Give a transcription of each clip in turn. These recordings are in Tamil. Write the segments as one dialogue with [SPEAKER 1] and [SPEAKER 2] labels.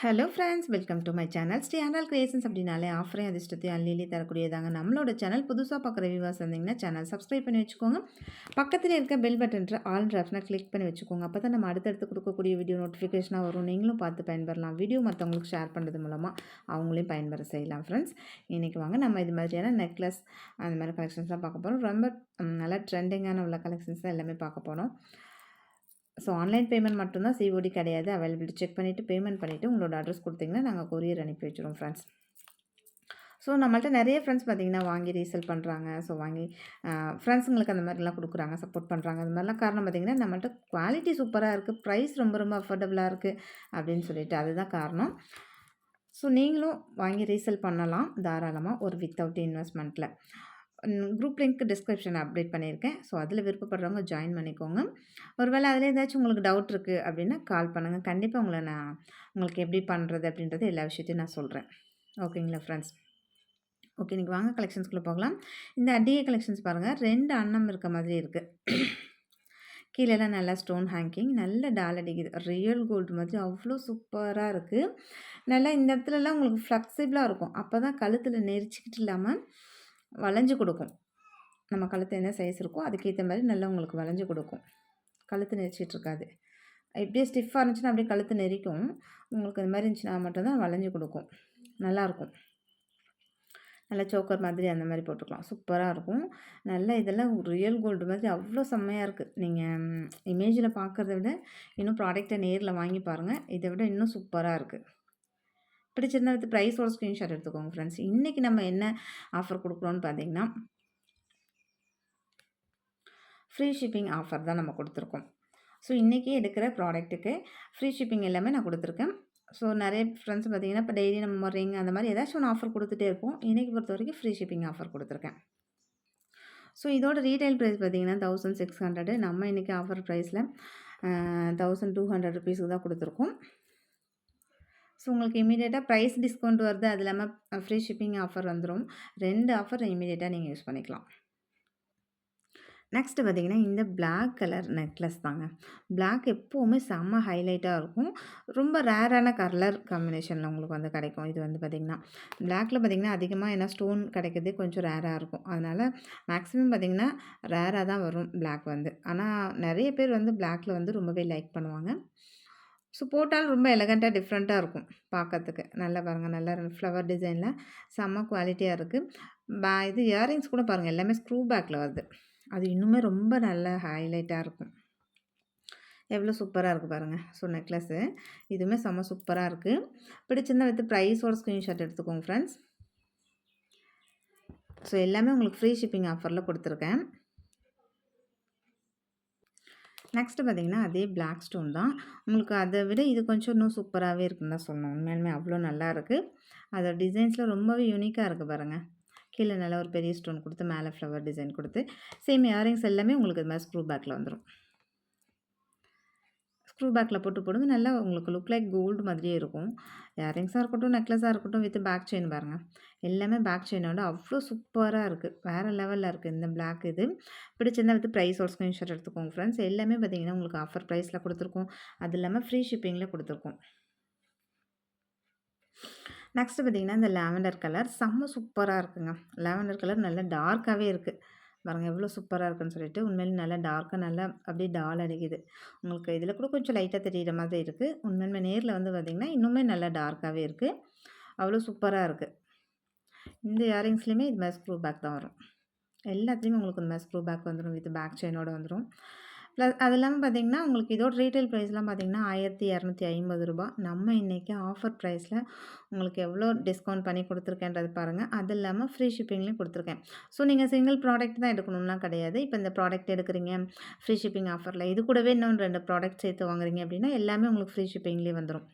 [SPEAKER 1] Hello friends, welcome to my channel. Shri Andal creations அப்படின்னாலே ஆஃபரையும் அதிர்ஷ்டத்தையும் அள்ளி தரக்கூடியதாங்க நம்மளோட சேனல். புதுசாக பார்க்குற வியூவர்ஸ் இருந்தீங்கன்னா சேனல் சப்ஸ்கிரைப் பண்ணி வச்சுக்கோங்க. பக்கத்தில் இருக்க பெல் பட்டன்ற ஆல் ஆப்ஷனை கிளிக் பண்ணி வச்சுக்கோங்க. அப்போ தான் நம்ம அடுத்தடுத்து கொடுக்கக்கூடிய வீடியோ நோட்டிஃபிகேஷனாக வரும். நீங்களும் பார்த்து பயன்பெறலாம். வீடியோ மற்றவங்களுக்கு ஷேர் பண்ணுறது மூலமாக அவங்களையும் பயன்பெற செய்யலாம். ஃப்ரெண்ட்ஸ், இன்றைக்கி வாங்க நம்ம இது மாதிரியான நெக்லஸ் அந்த மாதிரி கலெக்ஷன்ஸ் தான் பார்க்க போகிறோம். ரொம்ப நல்லா ட்ரெண்டிங்கான உள்ள கலெக்ஷன்ஸ் தான் எல்லாமே பார்க்க போகிறோம். ஸோ ஆன்லைன் பேமெண்ட் மட்டும்தான், சிஓடி கிடையாது. அவைலபிலிட்டி செக் பண்ணிவிட்டு பேமெண்ட் பண்ணிவிட்டு உங்களோட அட்ரஸ் கொடுத்தீங்கன்னா நாங்கள் கொரியர் அனுப்பி வச்சுருவோம் ஃப்ரெண்ட்ஸ். ஸோ நம்மள்ட்ட நிறைய ஃப்ரெண்ட்ஸ் பார்த்திங்கன்னா வாங்கி ரீசேல் பண்ணுறாங்க. ஸோ வாங்கி ஃப்ரெண்ட்ஸுங்களுக்கு அந்த மாதிரிலாம் கொடுக்குறாங்க, சப்போர்ட் பண்ணுறாங்க. அது மாதிரிலாம் காரணம் பார்த்திங்கன்னா நம்மள்ட்ட குவாலிட்டி சூப்பராக இருக்குது, ப்ரைஸ் ரொம்ப ரொம்ப அஃபோர்டபுளாக இருக்குது அப்படின்னு சொல்லிட்டு அதுதான் காரணம். ஸோ நீங்களும் வாங்கி ரீசேல் பண்ணலாம் தாராளமாக, ஒரு வித்தவுட் இன்வெஸ்ட்மெண்ட்டில். குரூப் லிங்க் டிஸ்கிரிப்ஷன் அப்டேட் பண்ணியிருக்கேன். ஸோ அதில் விருப்பப்படுறவங்க ஜாயின் பண்ணிக்கோங்க. ஒருவேளை அதில் ஏதாச்சும் உங்களுக்கு டவுட் இருக்குது அப்படின்னா கால் பண்ணுங்கள். கண்டிப்பாக உங்களுக்கு எப்படி பண்ணுறது அப்படின்றது எல்லா விஷயத்தையும் நான் சொல்கிறேன். ஓகேங்களா ஃப்ரெண்ட்ஸ்? ஓகே, இன்றைக்கி வாங்க கலெக்ஷன்ஸ்குள்ளே போகலாம். இந்த அடியே கலெக்ஷன்ஸ் பாருங்கள், 2 அன்னம் இருக்க மாதிரி இருக்குது. கீழெல்லாம் நல்லா ஸ்டோன் ஹேங்கிங், நல்ல டால் அடிக்குது, ரியல் கோல்டு மாதிரி அவ்வளோ சூப்பராக இருக்குது. நல்லா இந்த இடத்துலலாம் உங்களுக்கு ஃப்ளெக்சிபிளாக இருக்கும். அப்போ தான் கழுத்தில் நெரிச்சிக்கிட்டு இல்லாமல் வளைஞ்சு கொடுக்கும். நம்ம கழுத்து என்ன சைஸ் இருக்கோ அதுக்கேற்ற மாதிரி நல்லா உங்களுக்கு வளைஞ்சு கொடுக்கும். கழுத்து நெரிச்சிட்டு இருக்காது. இப்படியே ஸ்டிஃபாக இருந்துச்சுன்னா அப்படியே கழுத்து நெரிக்கும். உங்களுக்கு இந்த மாதிரி இருந்துச்சுன்னா மட்டும்தான் வளைஞ்சு கொடுக்கும். நல்லாயிருக்கும். நல்லா சோக்கர் மாதிரி அந்த மாதிரி போட்டுக்கலாம், சூப்பராக இருக்கும். நல்லா இதெல்லாம் ரியல் கோல்டு மாதிரி அவ்வளோ செம்மையாக இருக்குது. நீங்கள் இமேஜில் பார்க்குறத விட இன்னும் ப்ராடக்டை நேரில் வாங்கி பாருங்கள், இதை விட இன்னும் சூப்பராக இருக்குது. பிடிச்சிருந்தா வித் ப்ரைஸோட ஸ்க்ரீன்ஷாட் எடுத்துக்கோங்க ஃப்ரெண்ட்ஸ். இன்றைக்கி நம்ம என்ன ஆஃபர் கொடுக்குறோன்னு பார்த்தீங்கன்னா, ஃப்ரீ ஷிப்பிங் ஆஃபர் தான் நம்ம கொடுத்துருக்கோம். ஸோ இன்றைக்கி எடுக்கிற ப்ராடக்ட்டுக்கு ஃப்ரீ ஷிப்பிங் எல்லாமே நான் கொடுத்துருக்கேன். ஸோ நிறைய ஃப்ரெண்ட்ஸ் பார்த்திங்கன்னா இப்போ டெய்லி நம்ம ரிங் அந்த மாதிரி ஏதாச்சும் ஒன்று ஆஃபர் கொடுத்துட்டே இருப்போம். இன்றைக்கி பொறுத்த வரைக்கும் ஃப்ரீ ஷிப்பிங் ஆஃபர் கொடுத்துருக்கேன். ஸோ இதோட ரீட்டைல் ப்ரைஸ் பார்த்திங்கன்னா 1600. நம்ம இன்றைக்கி ஆஃபர் ப்ரைஸில் 1200 ருபீஸுக்கு தான் கொடுத்துருக்கோம். ஸோ உங்களுக்கு இமீடியட்டாக ப்ரைஸ் டிஸ்கவுண்ட் வருது, அது இல்லாமல் ஃப்ரீ ஷிப்பிங் ஆஃபர் வந்துடும். 2 ஆஃபர் இமீடியட்டாக நீங்கள் யூஸ் பண்ணிக்கலாம். நெக்ஸ்ட்டு பார்த்திங்கன்னா இந்த பிளாக் கலர் நெக்லஸ் தாங்க. பிளாக் எப்போவுமே செம்ம ஹைலைட்டாக இருக்கும். ரொம்ப ரேரான கலர் காம்பினேஷனில் உங்களுக்கு வந்து கிடைக்கும். இது வந்து பார்த்திங்கன்னா பிளாக்கில் பார்த்திங்கன்னா அதிகமாக ஏன்னா ஸ்டோன் கிடைக்கிறதே கொஞ்சம் ரேராக இருக்கும். அதனால் மேக்ஸிமம் பார்த்திங்கன்னா ரேராக தான் வரும் பிளாக் வந்து. ஆனால் நிறைய பேர் வந்து பிளாக்கில் வந்து ரொம்பவே லைக் பண்ணுவாங்க. ஸோ போட்டாலும் ரொம்ப எலகண்ட்டாக டிஃப்ரெண்ட்டாக இருக்கும் பார்க்கறதுக்கு. நல்லா பாருங்கள், நல்லா ஃப்ளவர் டிசைனில் செம்ம குவாலிட்டியாக இருக்குது. இது இயரிங்ஸ் கூட பாருங்கள், எல்லாமே ஸ்க்ரூ பேக்கில் வருது. அது இன்னுமே ரொம்ப நல்ல ஹைலைட்டாக இருக்கும். எவ்வளோ சூப்பராக இருக்குது பாருங்கள். ஸோ நெக்லஸ்ஸு இதுவுமே செம்ம சூப்பராக இருக்குது. பிடிச்சிருந்தா வித் ப்ரைஸோட ஸ்க்ரீன்ஷாட் எடுத்துக்கோங்க ஃப்ரெண்ட்ஸ். ஸோ எல்லாமே உங்களுக்கு ஃப்ரீ ஷிப்பிங் ஆஃபரில் கொடுத்துருக்கேன். நெக்ஸ்ட்டு பார்த்திங்கன்னா அதே பிளாக் ஸ்டோன் தான். உங்களுக்கு அதை விட இது கொஞ்சம் இன்னும் சூப்பராகவே இருக்குன்னு தான் சொல்லணும். உண்மையாலுமே அவ்வளோ நல்லா இருக்குது. அதோட டிசைன்ஸில் ரொம்பவே யூனிக்காக இருக்குது பாருங்கள். கீழே நல்லா ஒரு பெரிய ஸ்டோன் கொடுத்து மேலே ஃப்ளவர் டிசைன் கொடுத்து சேம் இயரிங்ஸ் எல்லாமே உங்களுக்கு இது மாதிரி ஸ்க்ரூ பேக்கில் வந்துடும். ஸ்க்ரூ பேக்கில் போடுங்க, நல்லா உங்களுக்கு லுக் லைக் கோல்டு மாதிரியே இருக்கும். இயரிங்ஸாக இருக்கட்டும், நெக்லஸாக இருக்கட்டும், வித் பேக் செயின் பாருங்கள். எல்லாமே பேக் செயினோட அவ்வளோ சூப்பராக இருக்குது. வேறு லெவலில் இருக்குது இந்த பிளாக். இது பிடிச்சிருந்தா வித் ப்ரைஸோட ஸ்க்ரீன்ஷாட் எடுத்துக்கோங்க ஃப்ரெண்ட்ஸ். எல்லாமே பார்த்திங்கன்னா உங்களுக்கு ஆஃபர் ப்ரைஸில் கொடுத்துருக்கோம். அது இல்லாமல் ஃப்ரீ ஷிப்பிங்கில் கொடுத்துருக்கோம். நெக்ஸ்ட்டு பார்த்திங்கன்னா இந்த லாவெண்டர் கலர் செம்ம சூப்பராக இருக்குங்க. லாவெண்டர் கலர் நல்லா டார்க்காகவே இருக்குது பாருங்கள், எவ்வளோ சூப்பராக இருக்குன்னு சொல்லிட்டு. உண்மையிலே நல்லா டார்க்காக நல்லா அப்படியே டால் அடிக்குது. உங்களுக்கு இதில் கூட கொஞ்சம் லைட்டாக தெரிகிற மாதிரி இருக்குது. உண்மையிலுமே நேரில் வந்து பார்த்திங்கன்னா இன்னுமே நல்லா டார்க்காகவே இருக்குது. அவ்வளோ சூப்பராக இருக்குது. இந்த இயரிங்ஸ்லேயுமே இது மாதிரி ஸ்க்ரூ பேக் தான் வரும். எல்லாத்துலேயுமே உங்களுக்கு இந்த மாதிரி ஸ்க்ரூ பேக் வந்துடும், வித் பேக் செயினோடு வந்துடும். ப்ளஸ் அது இல்லாமல் பார்த்திங்கன்னா உங்களுக்கு இதோட ரீட்டைல் ப்ரைஸ்லாம் பார்த்திங்கன்னா 1250 ரூபா. நம்ம இன்றைக்கி ஆஃபர் ப்ரைஸில் உங்களுக்கு எவ்வளோ டிஸ்கவுண்ட் பண்ணி கொடுத்துருக்கேன்றது பாருங்கள். அது இல்லாமல் ஃப்ரீ ஷிப்பிங்லேயும் கொடுத்துருக்கேன். ஸோ நீங்கள் சிங்கிள் ப்ராடக்ட் தான் எடுக்கணும்லாம் கிடையாது. இப்போ இந்த ப்ராடக்ட் எடுக்கிறீங்க ஃப்ரீ ஷிப்பிங் ஆஃபரில், இது கூடவே இன்னும் 2 ப்ராடக்ட் சேர்த்து வாங்குறீங்க அப்படின்னா எல்லாமே உங்களுக்கு ஃப்ரீ ஷிப்பிங்லேயே வந்துடும்.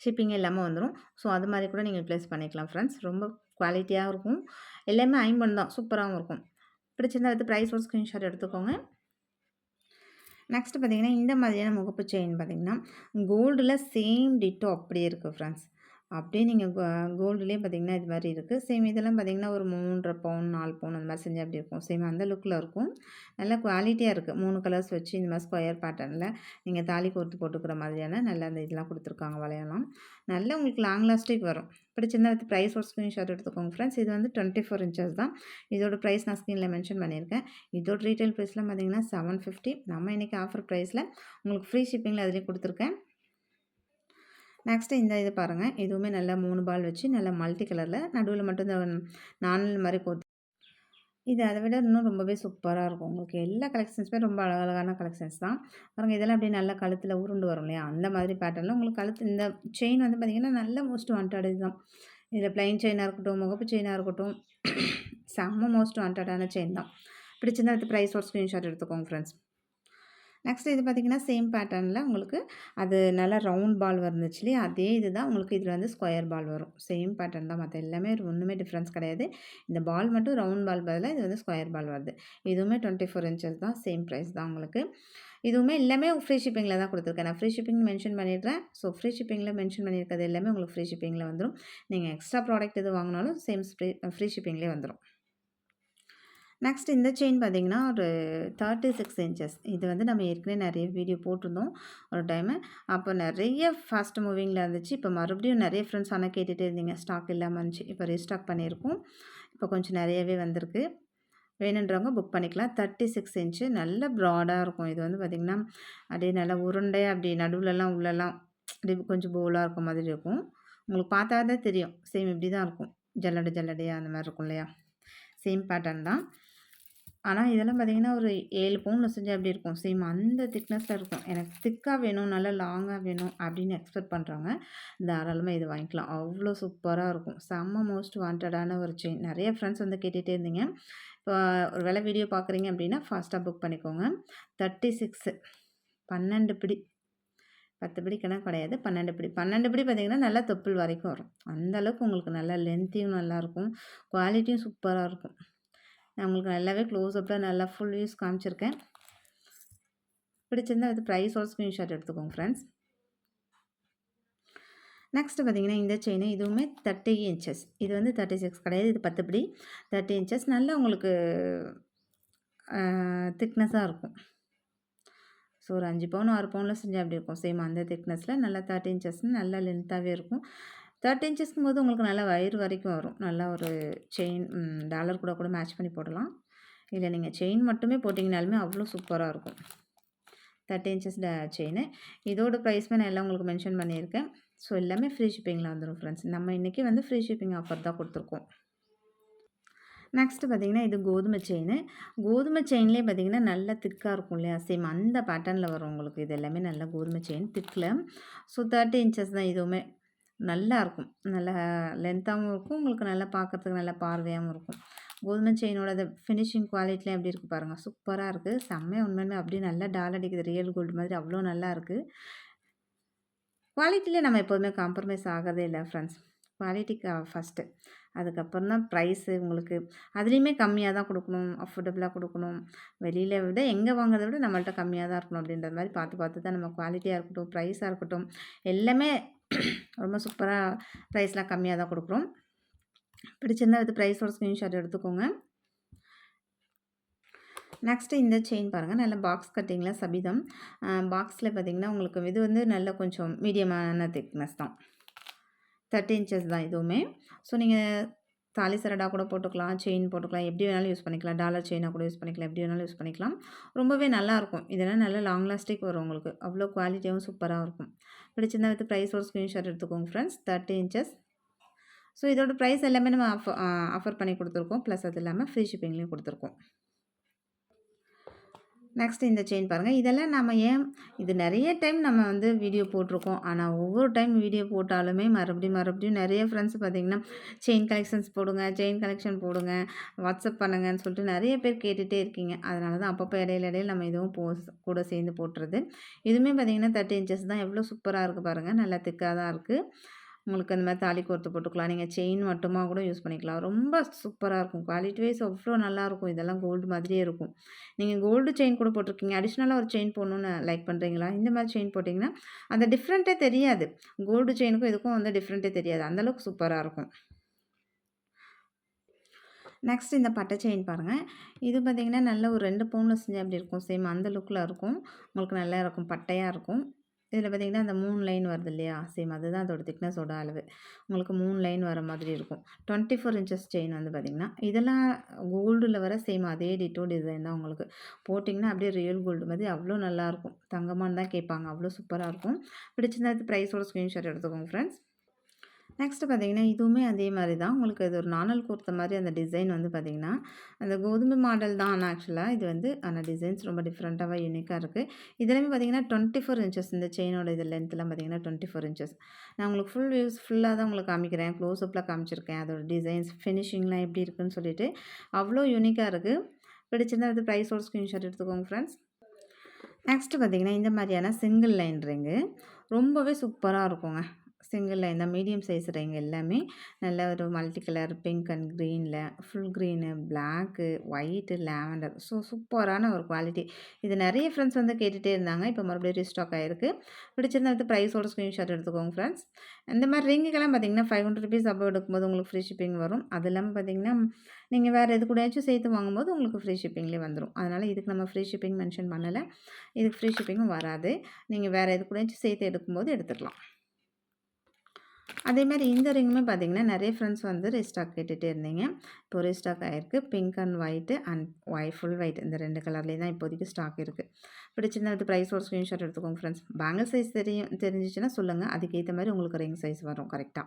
[SPEAKER 1] ஷிப்பிங் எல்லாமே வந்துடும். ஸோ அது மாதிரி கூட நீங்கள் ப்ளேஸ் பண்ணிக்கலாம் ஃப்ரெண்ட்ஸ். ரொம்ப குவாலிட்டியாக இருக்கும். எல்லாமே ஐம்பன் தான், சூப்பராகவும் இருக்கும். பிடிச்சிருந்தா வித் ப்ரைஸோட ஸ்க்ரீன்ஷாட் எடுத்துக்கோங்க. நெக்ஸ்ட்டு பார்த்திங்கன்னா இந்த மாதிரியான முகப்பு செயின் பார்த்திங்கன்னா கோல்டில் சேம் டிட்டோ அப்படியே இருக்குது ஃப்ரெண்ட்ஸ். அப்படியே நீங்கள் கோல்டுலேயே பார்த்தீங்கன்னா இது மாதிரி இருக்குது. சேம் இதெல்லாம் பார்த்தீங்கன்னா ஒரு 3 1/2 பவுன் 4 பவுன் அந்த மாதிரி செஞ்சால் அப்படி இருக்கும். சேம் அந்த லுக்கில் இருக்கும். நல்லா குவாலிட்டியாக இருக்குது. 3 கலர்ஸ் வச்சு இந்த மாதிரி ஸ்கொயர் பேட்டர்னில் நீங்கள் தாலி கோர்த்து போட்டுக்கிற மாதிரியான நல்ல அந்த இதெல்லாம் கொடுத்துருக்காங்க வளையலாம். நல்லா உங்களுக்கு லாங் லாஸ்டிக் வரும். பிடிச்சிருந்தா வித் ப்ரைஸ் ஒரு ஸ்க்ரீன்ஷாட் எடுத்துக்கோங்க ஃப்ரெண்ட்ஸ். இது வந்து 24 இன்ச்சஸ் தான். இதோட ப்ரைஸ் நான் ஸ்க்ரீனில் மென்ஷன் பண்ணியிருக்கேன். இதோட ரீட்டைல் ப்ரைஸ்லாம் பார்த்தீங்கன்னா 750. நம்ம இன்றைக்கி ஆஃபர் ப்ரைஸில் உங்களுக்கு ஃப்ரீ ஷிப்பிங்கில் அதிலே கொடுத்துருக்கேன். நெக்ஸ்ட்டு இந்த இது பாருங்கள். இதுவுமே நல்லா 3 பால் வச்சு நல்லா மல்டி கலரில் நடுவில் மட்டும் இந்த நாணல் மாதிரி கோர்த்து இது அதை விட இன்னும் ரொம்பவே சூப்பராக இருக்கும். உங்களுக்கு எல்லா கலெக்ஷன்ஸுமே ரொம்ப அழகழகான கலெக்ஷன்ஸ் தான். பாருங்கள் இதெல்லாம் அப்படியே நல்லா கழுத்தில் உருண்டு வரும் இல்லையா? அந்த மாதிரி பேட்டர்னில் உங்களுக்கு கழுத்து இந்த செயின் வந்து பார்த்திங்கன்னா நல்ல மோஸ்ட் வாண்டட் இதுதான். இதில் ப்ளைன் செயினாக இருக்கட்டும், முகப்பு செயினாக இருக்கட்டும், செம்ம மோஸ்ட் வாண்டடான செயின் தான். பிடிச்சிருந்தா வித் ப்ரைஸ் ஒரு ஸ்க்ரீன்ஷாட் எடுத்துக்கோங்க ஃப்ரெண்ட்ஸ். நெக்ஸ்ட் இது பார்த்திங்கன்னா சேம் பேட்டர்னில் உங்களுக்கு அது நல்லா ரவுண்ட் பால் வந்துச்சு இல்லையா? அதே இது தான் உங்களுக்கு இதில் வந்து ஸ்கொயர் பால் வரும். சேம் பேட்டர்ன் தான். மற்ற எல்லாமே ஒன்றுமே டிஃப்ரென்ஸ் கிடையாது. இந்த பால் மட்டும் ரவுண்ட் பால் பதிலாக இது வந்து ஸ்கொயர் பால் வருது. இதுவுமே 24 இன்ச்சஸ் தான். சேம் ப்ரைஸ் தான் உங்களுக்கு. இதுவுமே எல்லாமே ஃப்ரீ ஷிப்பிங்கில் தான் கொடுத்துருக்கேன். நான் ஃப்ரீ ஷிப்பிங் மென்ஷன் பண்ணிடுறேன். ஸோ ஃப்ரீ ஷிப்பிங்கில் மென்ஷன் பண்ணியிருக்கிறது எல்லாமே உங்களுக்கு ஃப்ரீ ஷிப்பிங்கில் வந்துடும். நீங்கள் எக்ஸ்ட்ரா ப்ராடக்ட் எது வாங்கினாலும் சேம் ஃப்ரீ ஷிப்பிங்லேயே வந்துடும். நெக்ஸ்ட் இந்த செயின் பார்த்திங்கன்னா ஒரு 36 இன்ச்சஸ். இது வந்து நம்ம ஏற்கனவே நிறைய வீடியோ போட்டிருந்தோம் ஒரு டைமு. அப்போ நிறைய ஃபாஸ்ட் மூவிங்கில் இருந்துச்சு. இப்போ மறுபடியும் நிறைய ஃப்ரெண்ட்ஸ் ஆனால் கேட்டுகிட்டே இருந்தீங்க. ஸ்டாக் இல்லாமல் இருந்துச்சு. இப்போ ரீஸ்டாக் பண்ணியிருக்கோம். இப்போ கொஞ்சம் நிறையவே வந்திருக்கு. வேணுன்றவங்க புக் பண்ணிக்கலாம். 36 இன்ச்சு நல்ல ப்ராடாக இருக்கும். இது வந்து பார்த்திங்கன்னா அப்படியே நல்லா உருண்டையாக அப்படி நடுவுலலாம் உள்ளலாம் அப்படி கொஞ்சம் போலாக இருக்க மாதிரி இருக்கும். உங்களுக்கு பார்த்தா தான் தெரியும். சேம் இப்படி தான் இருக்கும். ஜல்லடையாக அந்த மாதிரி இருக்கும் இல்லையா? சேம் பேட்டர்ன் தான். ஆனால் இதெல்லாம் பார்த்திங்கன்னா ஒரு 7 பவுனில் செஞ்சால் எப்படி இருக்கும்? சேம் அந்த திக்னஸில் இருக்கும். எனக்கு திக்காக வேணும், நல்லா லாங்காக வேணும் அப்படின்னு எக்ஸ்பெக்ட் பண்ணுறவங்க தாராளமாக இது வாங்கிக்கலாம். அவ்வளோ சூப்பராக இருக்கும். செம்ம மோஸ்ட் வாண்டடான ஒரு செயின். நிறைய ஃப்ரெண்ட்ஸ் வந்து கேட்டுகிட்டே இருந்தீங்க. இப்போ ஒரு வேளை வீடியோ பார்க்குறீங்க அப்படின்னா ஃபாஸ்ட்டாக புக் பண்ணிக்கோங்க. 36 12 பிடி 10 பிடி கணக்கு கிடையாது. 12 பிடி 12 பிடி பார்த்திங்கன்னா நல்லா தொப்புள் வரைக்கும் வரும். அந்தளவுக்கு உங்களுக்கு நல்லா லென்த்தியும் நல்லாயிருக்கும். குவாலிட்டியும் சூப்பராக இருக்கும். நான் உங்களுக்கு நல்லாவே க்ளோஸ்அப்பில் நல்லா ஃபுல் வியூஸ் காமிச்சிருக்கேன். பிடிச்சிருந்தா அது ப்ரைஸோட ஸ்க்ரீன்ஷாட் எடுத்துக்கோங்க ஃப்ரெண்ட்ஸ். நெக்ஸ்ட்டு பார்த்திங்கன்னா இந்த செயின் இதுவுமே 30 இன்ச்சஸ். இது வந்து 36 கிடையாது. இது 10 பிடி 30 இன்ச்சஸ். நல்லா உங்களுக்கு திக்னஸாக இருக்கும். ஸோ ஒரு 5 பவுன் 6 பவுனில் செஞ்சால் அப்படி இருக்கும். சேம் அந்த திக்னஸில் நல்லா 30 இன்ச்சஸ்னு நல்லா லென்த்தாகவே இருக்கும். 30 இன்ச்சஸ்க்கும் போது உங்களுக்கு நல்லா வயிறு வரைக்கும் வரும். நல்லா ஒரு செயின் டாலர் கூட மேட்ச் பண்ணி போடலாம். இல்லை நீங்கள் செயின் மட்டுமே போட்டிங்கனாலுமே அவ்வளோ சூப்பராக இருக்கும். 30 இன்ச்சஸ் செயின். இதோட ப்ரைஸ்மே நான் எல்லாம் உங்களுக்கு மென்ஷன் பண்ணியிருக்கேன். ஸோ எல்லாமே ஃப்ரீ ஷிப்பிங்கில் வந்துடும் ஃப்ரெண்ட்ஸ். நம்ம இன்றைக்கி வந்து ஃப்ரீ ஷிப்பிங் ஆஃபர் தான் கொடுத்துருக்கோம். நெக்ஸ்ட்டு பார்த்திங்கன்னா இது கோதுமை செயின். கோதுமை செயின்லேயே பார்த்திங்கன்னா நல்லா திக்காக இருக்கும் இல்லையா? சேம் அந்த பேட்டர்னில் வரும் உங்களுக்கு. இது எல்லாமே நல்லா கோதுமை செயின் திக்கில். ஸோ 30 இன்ச்சஸ் தான் இதுவுமே. நல்லாயிருக்கும். நல்லா லென்த்தாகவும் இருக்கும். உங்களுக்கு நல்லா பார்க்குறதுக்கு நல்லா பார்வையாகவும் இருக்கும். கோதுமை செயினோட அந்த ஃபினிஷிங் குவாலிட்டிலாம் எப்படி இருக்குது பாருங்கள். சூப்பராக இருக்குது. செம்மையாக உண்மையுமே அப்படியே நல்லா டால் அடிக்குது. ரியல் கோல்டு மாதிரி அவ்வளோ நல்லா இருக்குது. குவாலிட்டியில் நம்ம எப்போதுமே காம்ப்ரமைஸ் ஆகிறதே இல்லை ஃப்ரெண்ட்ஸ். குவாலிட்டிக்கு ஃபஸ்ட்டு. அதுக்கப்புறம் தான் ப்ரைஸு உங்களுக்கு அதுலேயுமே கம்மியாக தான் கொடுக்கணும். அஃபோர்டபுளாக கொடுக்கணும். வெளியில் விட எங்கே வாங்குறத விட நம்மள்ட்ட கம்மியாக தான் இருக்கணும் அப்படின்ற மாதிரி பார்த்து தான் நம்ம குவாலிட்டியாக இருக்கட்டும், ப்ரைஸாக இருக்கட்டும் எல்லாமே ரொம்ப சூப்பராக ப்ரைஸ்லாம் கம்மியாக தான் கொடுக்குறோம். பிடிச்சிருந்தா அது ப்ரைஸோட ஸ்க்ரீன்ஷாட் எடுத்துக்கோங்க. நெக்ஸ்ட்டு இந்த செயின் பாருங்கள். நல்ல பாக்ஸ் கட்டிங்கில் சபிதம். பாக்ஸில் பார்த்திங்கன்னா உங்களுக்கு இது வந்து நல்ல கொஞ்சம் மீடியமான திக்னஸ் தான். 30 இன்ச்சஸ் தான் இதுவுமே. ஸோ நீங்கள் தாலி சரடா கூட போட்டுக்கலாம், செயின் போட்டுக்கலாம், எப்படி வேணாலும் யூஸ் பண்ணிக்கலாம். டாலர் செயினாக கூட யூஸ் பண்ணிக்கலாம், எப்படி வேணாலும் யூஸ் பண்ணிக்கலாம். ரொம்பவே நல்லாயிருக்கும். இதெல்லாம் நல்லா லாங் லாஸ்டிக் வரும் உங்களுக்கு. அவ்வளோ குவாலிட்டியாகவும் சூப்பராக இருக்கும். பிடிச்சிருந்தா வித் ப்ரைஸோட ஸ்க்ரீன்ஷாட் எடுத்துக்கோங்க ஃப்ரெண்ட்ஸ். 30 இன்ச்சஸ். ஸோ இதோட ப்ரைஸ் எல்லாமே நம்ம ஆஃபர் பண்ணி கொடுத்துருக்கோம். ப்ளஸ் அது இல்லாமல் ஃப்ரீ ஷிப்பிங்லேயும் கொடுத்துருக்கோம். நெக்ஸ்ட் இந்த செயின் பாருங்கள். இதெல்லாம் நம்ம இது நிறைய டைம் நம்ம வந்து வீடியோ போட்டிருக்கோம். ஆனால் ஒவ்வொரு டைம் வீடியோ போட்டாலுமே மறுபடியும் நிறைய ஃப்ரெண்ட்ஸ் பார்த்திங்கன்னா செயின் கலெக்ஷன்ஸ் போடுங்க, செயின் கலெக்ஷன் போடுங்க, வாட்ஸ்அப் பண்ணுங்கன்னு சொல்லிட்டு நிறைய பேர் கேட்டுகிட்டே இருக்கீங்க. அதனால தான் அப்பப்போ இடையில நம்ம இதுவும் கூட சேர்ந்து போட்டுறது. இதுவுமே பார்த்திங்கன்னா 30 இன்ச்சஸ் தான். எவ்வளோ சூப்பராக இருக்குது பாருங்கள். நல்லா திக்காக தான் இருக்குது. உங்களுக்கு அந்த மாரி தாலி கோர்த்து போட்டுக்கலாம். நீங்க செயின் மட்டுமா கூட யூஸ் பண்ணிக்கலாம். ரொம்ப சூப்பரா இருக்கும். குவாலிட்டி வைஸ் அவ்ளோ நல்லாயிருக்கும். இதெல்லாம் கோல்டு மாதிரியே இருக்கும். நீங்க கோல்டு செயின் கூட போட்டிருக்கீங்க. அடிஷ்னலா ஒரு செயின் போடணும்னு லைக் பண்றீங்களா? இந்த மாரி செயின் போட்டிங்கன்னா, அந்த டிஃப்ரெண்ட்டே தெரியாது. கோல்டு செயினுக்கும் இதுக்கும் வந்து டிஃப்ரெண்ட்டே தெரியாது. அந்த அளவுக்கு சூப்பரா இருக்கும். நெக்ஸ்ட் இந்த பட்டை செயின் பாருங்க. இது பார்த்தீங்கன்னா, நல்ல ஒரு 2 பவுன்ல செஞ்சா எப்படி இருக்கும்? சேம் அந்த லுக்ல இருக்கும். உங்களுக்கு நல்லா இருக்கும். பட்டையா இருக்கும். இதில பார்த்தீங்கன்னா, அந்த 3 லைன் வருது இல்லையா? சேம் அதுதான் அதோட திக்னஸோட அளவு. உங்களுக்கு 3 லைன் வர மாதிரி இருக்கும். 24 இன்ச்சஸ் செயின் வந்து பார்த்தீங்கன்னா, இதெல்லாம் கோல்டுல வர சேம் அதே டிட்டோ டிசைன் தான் உங்களுக்கு. போட்டிங்கன்னா அப்படியே ரியல் கோல்டு மாதிரி அவ்வளோ நல்லாயிருக்கும். தங்கமான்னு தான் கேட்பாங்க. அவ்வளோ சூப்பரா இருக்கும். பிடிச்சிருந்தா ப்ரைஸோட ஸ்க்ரீன்ஷாட் எடுத்துக்கோங்க ஃப்ரெண்ட்ஸ். நெக்ஸ்ட்டு பார்த்தீங்கன்னா, இதுவுமே அதே மாரி தான். உங்களுக்கு இது ஒரு நாணல் கோர்த்த மாரி அந்த டிசைன் வந்து பார்த்தீங்கன்னா, அந்த கோதுமை மாடல் தான் ஆனா ஆக்சுவலா. இது வந்து ஆனா டிசைன்ஸ் ரொம்ப டிஃப்ரெண்ட்டாவா யூனிக்கா இருக்கு. இதுலயுமே பார்த்தீங்கன்னா 24 இன்ச்சஸ் இந்த செயினோட இது லென்த்லாம் பார்த்தீங்கன்னா 24 இன்ச்சஸ். நான் உங்களுக்கு ஃபுல் வியூஸ் ஃபுல்லா தான் உங்களுக்கு காமிக்கிறேன். க்ளோஸ் அப்ல காமிச்சிருக்கேன். அதோட டிசைன்ஸ், ஃபினிஷிங்லாம் எப்படி இருக்குன்னு சொல்லிட்டு, அவ்ளோ யூனிக்கா இருக்கு. பிடிச்சிருந்தா அது ப்ரைஸோட ஸ்க்ரீன்ஷாட் எடுத்துக்கோங்க ஃப்ரெண்ட்ஸ். நெக்ஸ்ட்டு பார்த்தீங்கன்னா, இந்த மாரியான சிங்கிள் லைன் ரிங்கு. ரொம்பவே சூப்பரா இருக்குங்க. சிங்கிள் லைன் தான் மீடியம் சைஸ் ரிங் எல்லாமே. நல்ல ஒரு மல்டி கலர் பிங்க் அண்ட் க்ரீனில், full green, black, white, lavender. சூப்பரான ஒரு குவாலிட்டி. இது நெறைய ஃப்ரெண்ட்ஸ் வந்து கேட்டுட்டே இருந்தாங்க. இப்போ மறுபடியும் ரீஸ்டாக் ஆயிருக்கு. பிடிச்சிருந்தா அடுத்து ப்ரைஸோட ஸ்க்ரீன்ஷாட் எடுத்துக்கோங்க ஃப்ரெண்ட்ஸ். இந்த மாரி ரிங்குக்கெல்லாம் பார்த்தீங்கன்னா, ₹500 அபோவ் எடுக்கும்போது உங்களுக்கு ஃப்ரீ ஷிப்பிங் வரும். அது இல்லாம பார்த்தீங்கன்னா, நீங்க வேறு எது கூடயாச்சும் சேர்த்து வாங்கும்போது உங்களுக்கு ஃப்ரீ ஷிப்பிங்லேயே வந்துரும். அதனால இதுக்கு நம்ம ஃப்ரீ ஷிப்பிங் மென்ஷன் பண்ணல. இதுக்கு ஃப்ரீ ஷிப்பிங்கும் வராது. நீங்க வேறு எது கூடயாச்சும் சேர்த்து எடுக்கும்போது எடுத்துக்கலாம். அதேமாரி இந்த ரிங்குமே பார்த்தீங்கன்னா, நெறைய ஃப்ரெண்ட்ஸ் வந்து ரீஸ்டாக் கேட்டுட்டே இருந்தீங்க. இப்போ ரீஸ்டாக் ஆயிருக்கு. Pink and white and full white இந்த 2 கலர்லேயே தான் இப்போதைக்கு ஸ்டாக் இருக்கு. பிடிச்சிருந்தா அடுத்து ப்ரைஸோட ஸ்க்ரீன்ஷாட் எடுத்துக்கோங்க ஃப்ரெண்ட்ஸ். பேங்கிள் சைஸ் தெரிஞ்சுச்சுன்னா சொல்லுங்க. அதுக்கேத்த மாரி உங்களுக்கு ரிங் சைஸ் வரும் கரெக்ட்டா.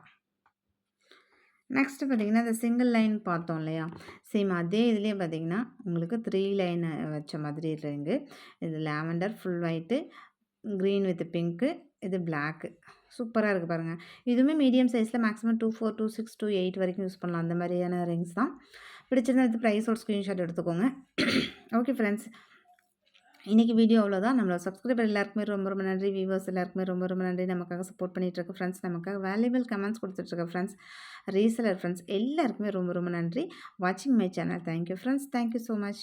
[SPEAKER 1] நெக்ஸ்ட்டு பார்த்தீங்கன்னா, இந்த சிங்கிள் லைன் பார்த்தோம் இல்லையா? சேம் அதே இதுலயே பார்த்தீங்கன்னா, உங்களுக்கு 3 லைன் வச்ச மாதிரி ரிங்கு. இது lavender, full white, green with pink, இது பிளாக்கு. சூப்பரா இருக்கு பாருங்க. இதுவுமே மீடியம் சைஸ்ல மேக்ஸிமம் 24, 26, 28 வரைக்கும் யூஸ் பண்ணலாம். அந்த மாதிரியான ரிங்ஸ் தான். பிடிச்சிருந்தா அடுத்து ப்ரைஸோட ஸ்க்ரீன்ஷாட் எடுத்துக்கோங்க. Okay friends. இன்னைக்கு வீடியோ அவ்வளோதான். நம்மளோட சப்ஸ்கிரைபர் எல்லாருக்குமே ரொம்ப ரொம்ப நன்றி. வியூவர்ஸ் எல்லாருக்குமே ரொம்ப ரொம்ப நன்றி. நமக்காக சப்போர்ட் பண்ணிட்டு இருக்க ஃப்ரெண்ட்ஸ், நமக்காக வேல்யூபிள் கமெண்ட்ஸ் கொடுத்துட்டு இருக்க ஃப்ரெண்ட்ஸ், ரீசெலர் ஃப்ரெண்ட்ஸ் எல்லாருக்குமே ரொம்ப ரொம்ப நன்றி. வாட்சிங் my channel. Thank you friends. Thank you so much.